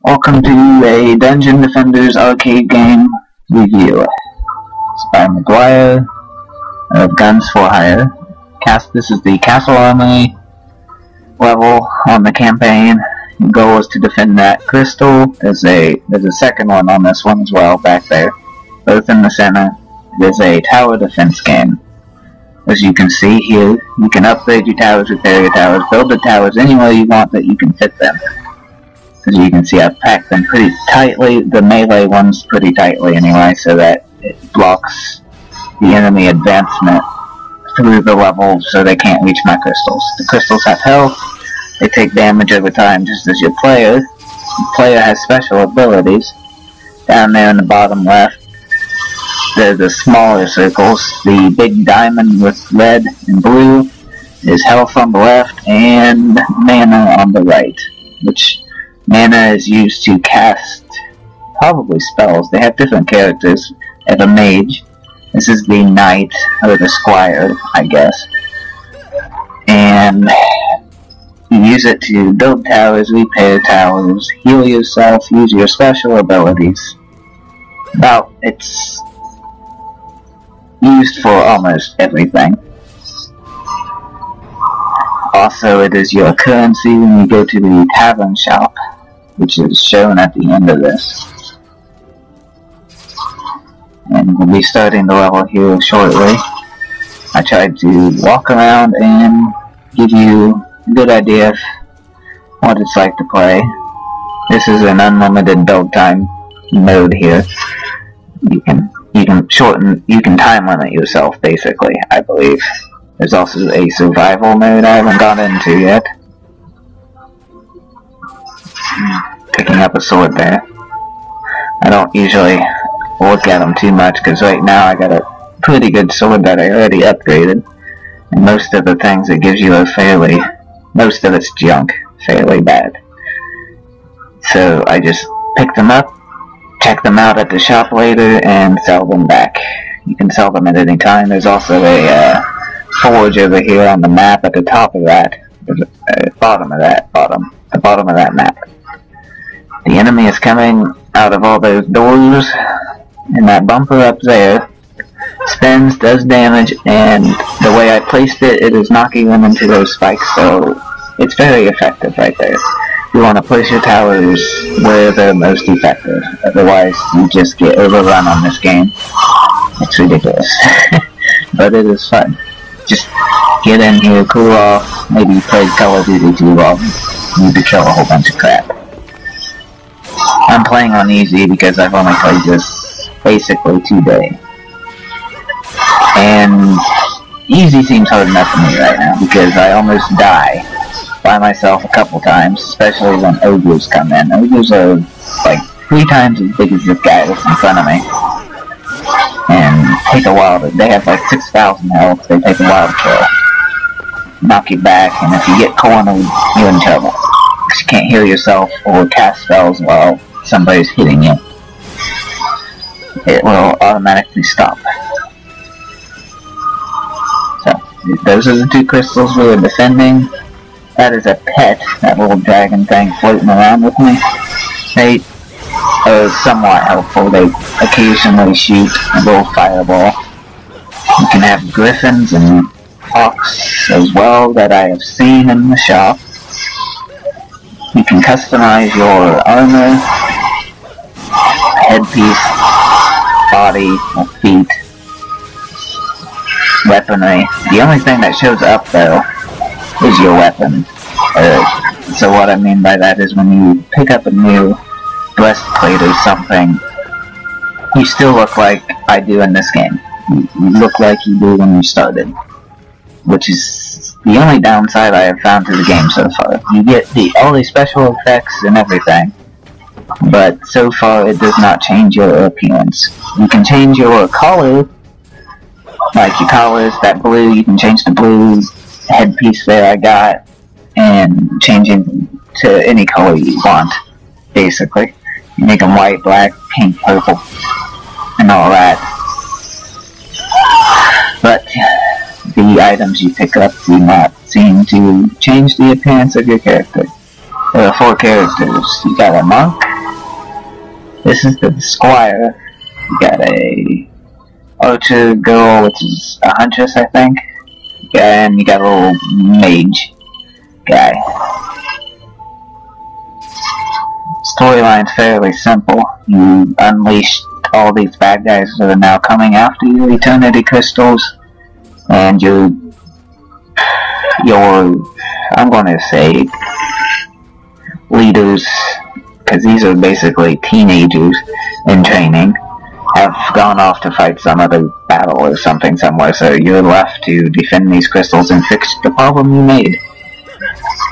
Welcome to a Dungeon Defenders arcade game review. It's by McGuire of Guns for Hire. This is the Castle Armory level on the campaign. The goal is to defend that crystal. There's a second one on this one as well back there, both in the center. It is a tower defense game. As you can see here, you can upgrade your towers, repair your towers, build the towers any way you want that you can fit them. As you can see, I've packed them pretty tightly, the melee ones pretty tightly anyway, so that it blocks the enemy advancement through the level so they can't reach my crystals. The crystals have health, they take damage over time just as your player. The player has special abilities. Down there in the bottom left, they're the smaller circles. The big diamond with red and blue is health on the left and mana on the right, which mana is used to cast probably spells. They have different characters. They have a mage. This is the knight, or the squire, I guess. And you use it to build towers, repair towers, heal yourself, use your special abilities. It's used for almost everything. Also, it is your currency when you go to the tavern shop, which is shown at the end of this. And we'll be starting the level here shortly. I tried to walk around and give you a good idea of what it's like to play. This is an unlimited build time mode here. You can time limit yourself, basically, I believe. There's also a survival mode I haven't gone into yet. Picking up a sword there. I don't usually look at them too much, because right now I got a pretty good sword that I already upgraded. And most of the things it gives you are most of it's junk, fairly bad. So I just pick them up, check them out at the shop later, and sell them back. You can sell them at any time. There's also a forge over here on the map at the top of that, the bottom of that map. The enemy is coming out of all those doors, and that bumper up there spins, does damage, and the way I placed it, it is knocking them into those spikes, so it's very effective right there. You want to place your towers where they're most effective, otherwise you just get overrun on this game. It's ridiculous, but it is fun. Just get in here, cool off, maybe you played Call of Duty too long, you could kill a whole bunch of crap. I'm playing on easy because I've only played this basically today. And easy seems hard enough for me right now because I almost die by myself a couple times, especially when ogres come in. Ogres are like 3 times as big as this guy that's in front of me. And take a while they have like 6,000 health, they take a while to kill. Knock you back, and if you get cornered, you're in trouble. Because you can't heal yourself or cast spells while somebody's hitting you. It will automatically stop. So, those are the 2 crystals we were defending. That is a pet, that little dragon thing floating around with me. They are somewhat helpful. They occasionally shoot a little fireball. You can have griffins and hawks as well that I have seen in the shop. You can customize your armor, headpiece, body, feet, weaponry. The only thing that shows up though is your weapon. So what I mean by that is when you pick up a new breastplate or something, you still look like I do in this game. You look like you do when you started, which is the only downside I have found to the game so far. You get all the special effects and everything, but so far it does not change your appearance. You can change your color, like your collar is that blue, you can change the blue headpiece there I got, and change it to any color you want, basically. You make them white, black, pink, purple, and all that. But the items you pick up do not seem to change the appearance of your character. There are 4 characters. You got a monk, This is the squire. You got a archer girl, which is a huntress, I think. And you got a little mage guy. Storyline's fairly simple. You unleash all these bad guys that are now coming after you, Eternity Crystals, and your I'm gonna say leaders, because these are basically teenagers in training, have gone off to fight some other battle or something somewhere, so you're left to defend these crystals and fix the problem you made.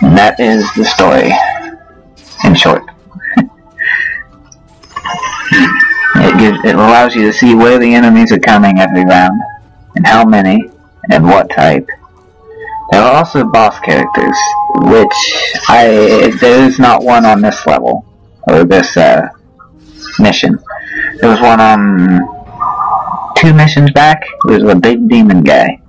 And that is the story, in short. It allows you to see where the enemies are coming every round, and how many, and what type. There are also boss characters, which there is not one on this level, or this mission. There was one on 2 missions back. There was a big demon guy.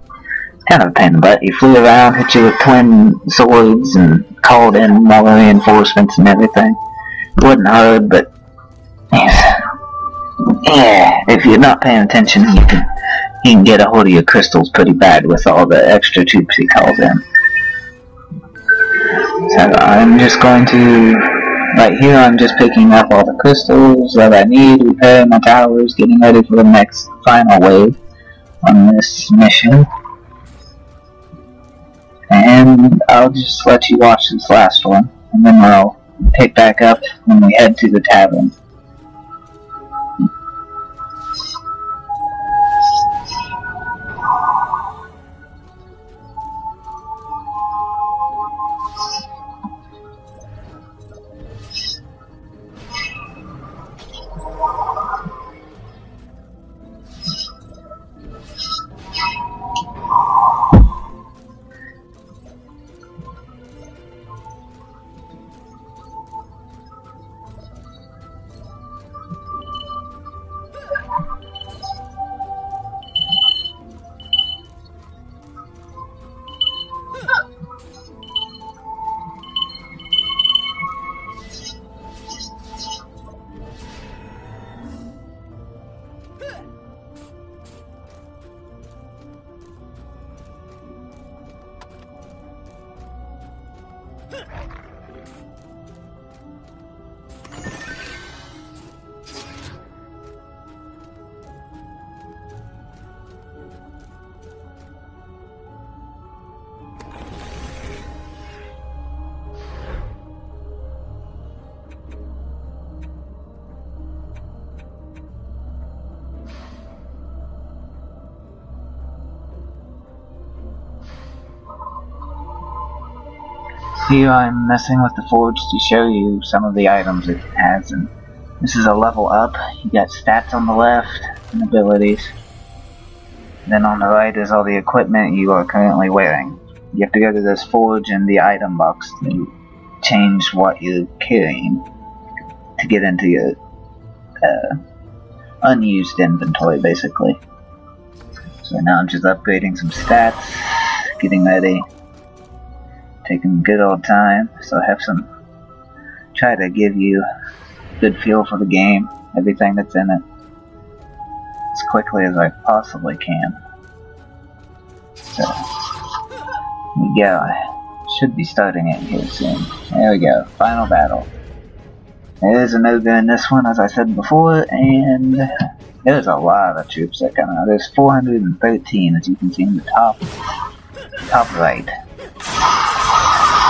Kind of a pain in the butt. He flew around, hit you with twin swords, and called in more reinforcements and everything. It wasn't hard, but yeah, if you're not paying attention, he can get a hold of your crystals pretty bad with all the extra troops he calls in. So I'm just going to, right here, I'm just picking up all the crystals that I need, repairing my towers, getting ready for the next final wave on this mission. And I'll just let you watch this last one, and then I'll pick back up when we head to the tavern. Here I'm messing with the forge to show you some of the items it has, and this is a level up. You got stats on the left and abilities. Then on the right is all the equipment you are currently wearing. You have to go to this forge in the item box to change what you're carrying to get into your unused inventory, basically. So now I'm just upgrading some stats, getting ready. Taking good old time, so I have try to give you a good feel for the game, everything that's in it, as quickly as I possibly can. So, we go. Should be starting it here soon. There we go, final battle. There is an ogre in this one, as I said before, and there's a lot of troops that come out. There's 413, as you can see in the top right.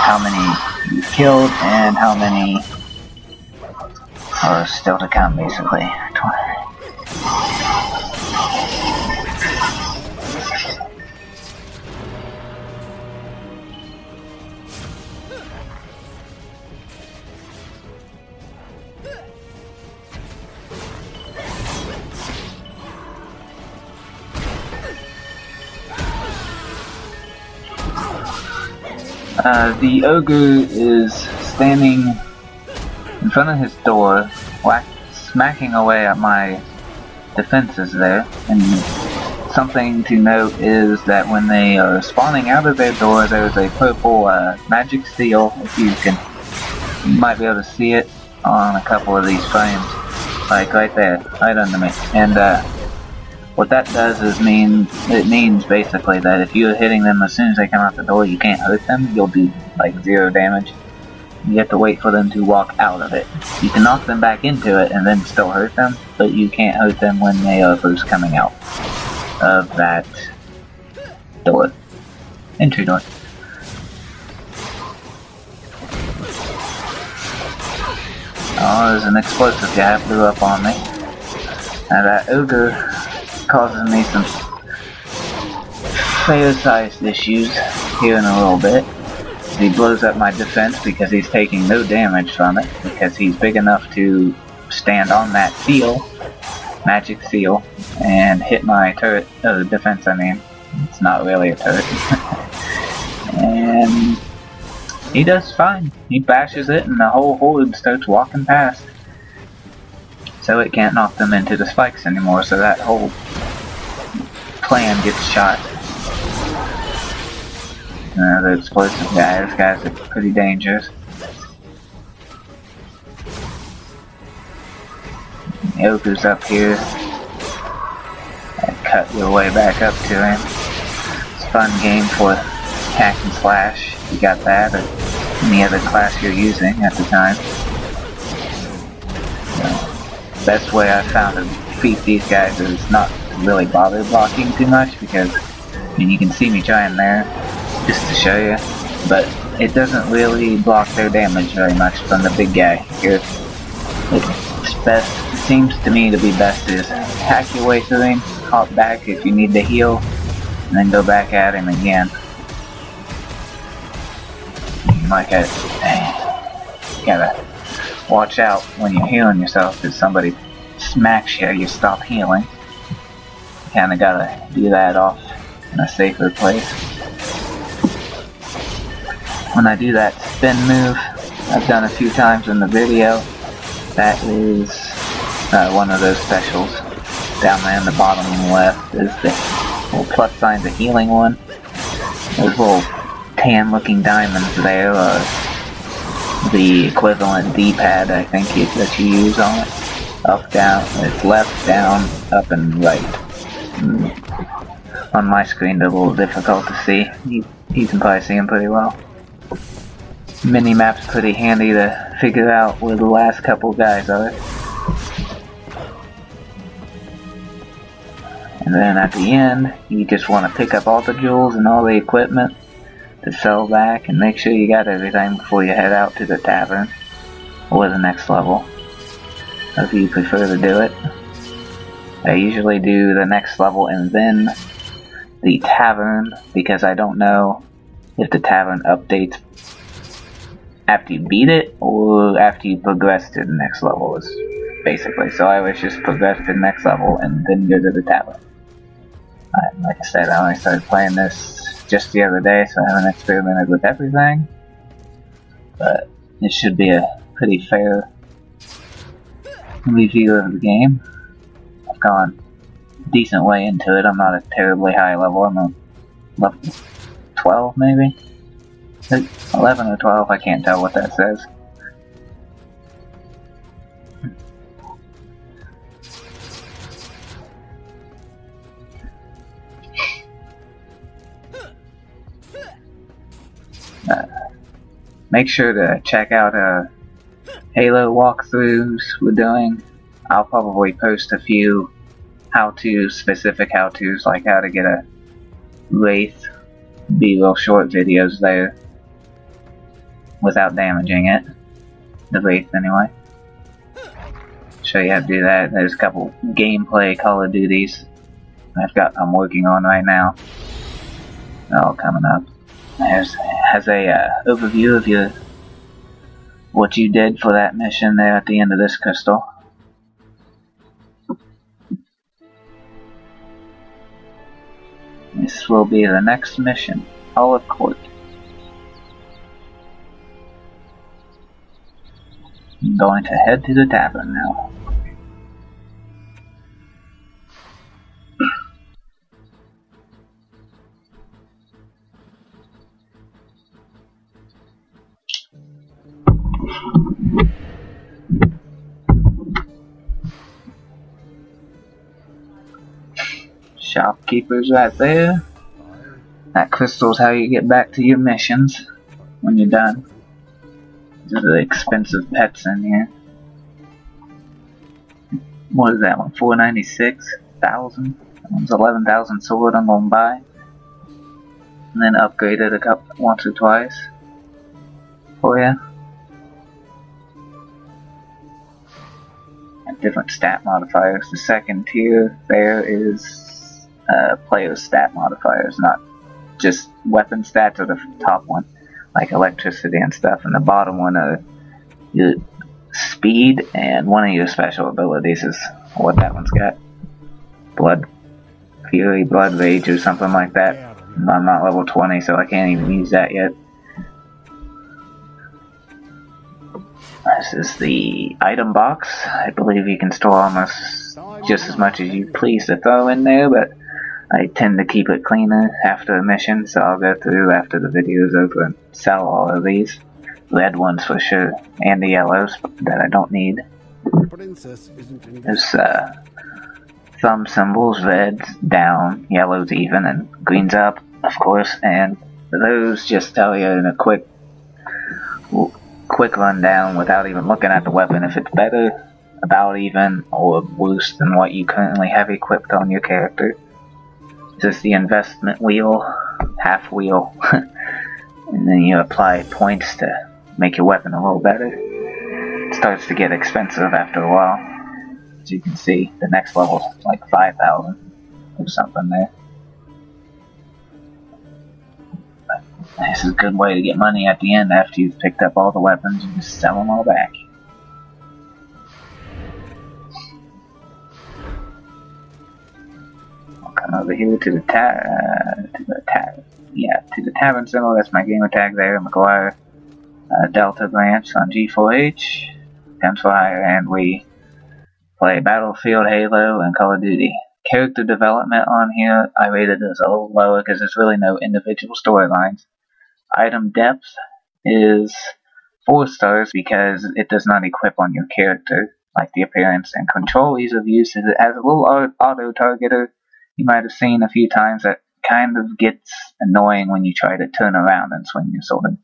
How many you killed and how many are still to come, basically. The ogre is standing in front of his door, smacking away at my defenses there. And something to note is that when they are spawning out of their door, there's a purple magic seal. If you might be able to see it on a couple of these frames. Like right there, right under me. And what that does is it means basically that if you're hitting them as soon as they come out the door, you can't hurt them. You'll do like 0 damage. You have to wait for them to walk out of it. You can knock them back into it and then still hurt them, but you can't hurt them when they are first coming out of that door. Entry door. Oh, there's an explosive guy blew up on me. Now that ogre causes me some fair-sized issues here in a little bit. He blows up my defense because he's taking no damage from it, because he's big enough to stand on that seal, magic seal, and hit my turret, defense I mean. It's not really a turret. And he does fine. He bashes it and the whole horde starts walking past. So it can't knock them into the spikes anymore, so that whole plan gets shot. The explosive guy, these guys are pretty dangerous. The ogre's up here. And cut your way back up to him. It's a fun game for hack and slash. You got that, or any other class you're using at the time. So, best way I've found to defeat these guys is not to really bother blocking too much, because I mean, you can see me trying there, just to show you, but it doesn't really block their damage very much from the big guy here. It's best, it seems to me to be best is hack your way through him, hop back if you need to heal, and then go back at him again. Like you gotta watch out when you're healing yourself, because somebody smacks you, you stop healing. You kinda gotta do that off in a safer place. When I do that spin move, I've done a few times in the video, that is one of those specials. Down there in the bottom left is the little plus sign, the healing one. Those little tan looking diamonds there are the equivalent D-pad, I think, that you use on it. Up, down, it's left, down, up, and right. On my screen they're a little difficult to see. You can probably see them pretty well. Minimap's pretty handy to figure out where the last couple guys are. And then at the end, you just want to pick up all the jewels and all the equipment to sell back, and make sure you got everything before you head out to the tavern or the next level, if you prefer to do it. I usually do the next level and then the tavern, because I don't know if the tavern updates after you beat it or after you progress to the next level, is basically. So I always just progress to the next level and then go to the tavern. Like I said, I only started playing this just the other day, so I haven't experimented with everything, but it should be a pretty fair review of the game. I've gone a decent way into it. I'm not a terribly high level. I'm a level 12 maybe? 11 or 12, I can't tell what that says. Make sure to check out Halo walkthroughs we're doing. I'll probably post a few specific how-tos, like how to get a Wraith. Be real short videos there without damaging it. The Wraith anyway. Show you how to do that. There's a couple gameplay Call of Duties I'm working on right now. They're all coming up. Has a overview of what you did for that mission there at the end of this crystal. This will be the next mission, Olive Court. I'm going to head to the tavern now. Shopkeeper's right there. That crystal's how you get back to your missions when you're done. These are the expensive pets in here. What is that one? 496,000. That one's 11,000 sword I'm gonna buy. And then upgrade it once or twice for you. And different stat modifiers. The second tier there is player stat modifiers, not just weapon stats, or the top one, like electricity and stuff, and the bottom one are your speed, and one of your special abilities is what that one's got. Blood Fury, Blood Rage, or something like that. I'm not level 20, so I can't even use that yet. This is the item box. I believe you can store almost just as much as you please to throw in there, but I tend to keep it cleaner after a mission, so I'll go through after the video is over and sell all of these. Red ones for sure, and the yellows that I don't need. There's thumb symbols, reds down, yellows even, and greens up, of course, and those just tell you in a quick rundown without even looking at the weapon if it's better, about even, or worse than what you currently have equipped on your character. This is the investment wheel, half wheel, and then you apply points to make your weapon a little better. It starts to get expensive after a while. As you can see, the next level's like 5,000 or something there. This is a good way to get money at the end after you've picked up all the weapons and just sell them all back. I'll come over here to the tavern symbol. That's my gamer tag there, McGuire. Delta branch on G4H, Guns for Hire, and we play Battlefield, Halo, and Call of Duty. Character development on here, I rated as a little lower because there's really no individual storylines. Item depth is 4 stars because it does not equip on your character, like the appearance and control ease of use. It has a little auto-targeter you might have seen a few times that kind of gets annoying when you try to turn around and swing your sword.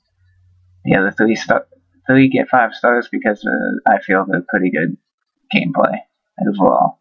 The other 3 get 5 stars because I feel they're pretty good gameplay overall.